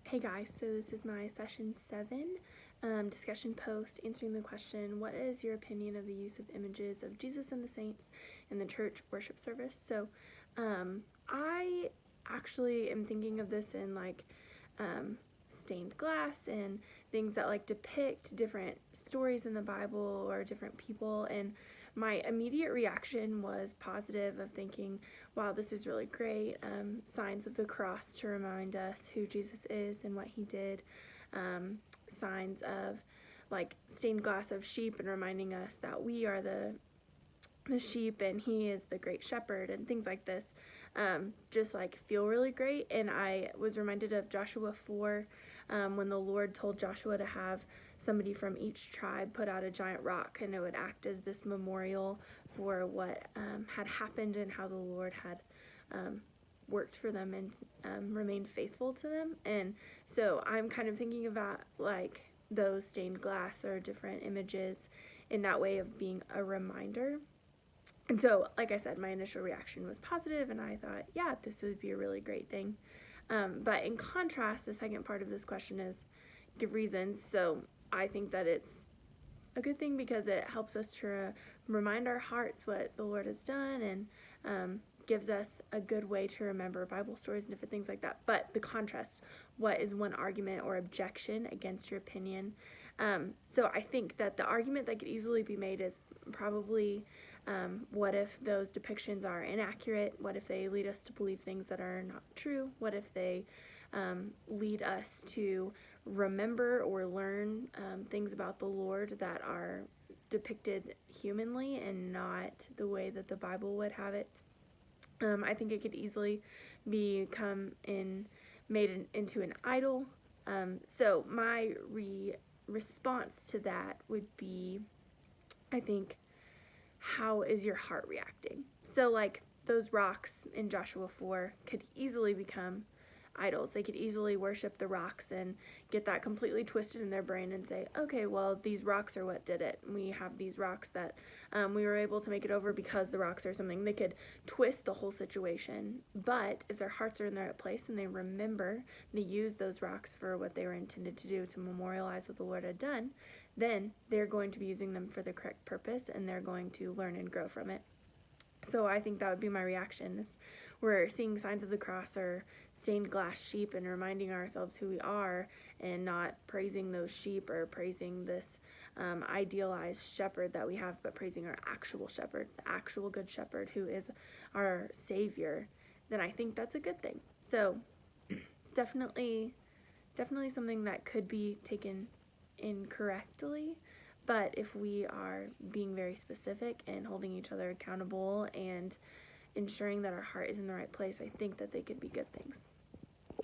Hey guys, so this is my session 7 discussion post answering the question, what is your opinion of the use of images of Jesus and the saints in the church worship service? So I actually am thinking of this in stained glass and things that depict different stories in the Bible or different people, and my immediate reaction was positive of thinking, wow, this is really great. Signs of the cross to remind us who Jesus is and what he did. Signs of stained glass of sheep and reminding us that we are the sheep and he is the great shepherd, and things like this just feel really great. And I was reminded of Joshua 4 when the Lord told Joshua to have somebody from each tribe put out a giant rock, and it would act as this memorial for what had happened and how the Lord had worked for them and remained faithful to them. And so I'm kind of thinking about those stained glass or different images in that way of being a reminder. And so, like I said, my initial reaction was positive, and I thought, yeah, this would be a really great thing. But in contrast, the second part of this question is give reasons. So I think that it's a good thing because it helps us to remind our hearts what the Lord has done, and gives us a good way to remember Bible stories and different things like that. But the contrast, what is one argument or objection against your opinion? So I think that the argument that could easily be made is probably, what if those depictions are inaccurate? What if they lead us to believe things that are not true? What if they lead us to remember or learn things about the Lord that are depicted humanly and not the way that the Bible would have it? I think it could easily become made into an idol. So my response to that would be, I think, how is your heart reacting? So those rocks in Joshua 4 could easily become idols. They could easily worship the rocks and get that completely twisted in their brain and say, okay, well, these rocks are what did it. We have these rocks that we were able to make it over because the rocks are something. They could twist the whole situation. But if their hearts are in the right place and they remember, they use those rocks for what they were intended to do, to memorialize what the Lord had done, then they're going to be using them for the correct purpose, and they're going to learn and grow from it. So I think that would be my reaction if we're seeing signs of the cross or stained glass sheep and reminding ourselves who we are, and not praising those sheep or praising this idealized shepherd that we have, but praising our actual shepherd, the actual good shepherd who is our Savior, then I think that's a good thing. So definitely something that could be taken incorrectly. But if we are being very specific and holding each other accountable and ensuring that our heart is in the right place, I think that they could be good things.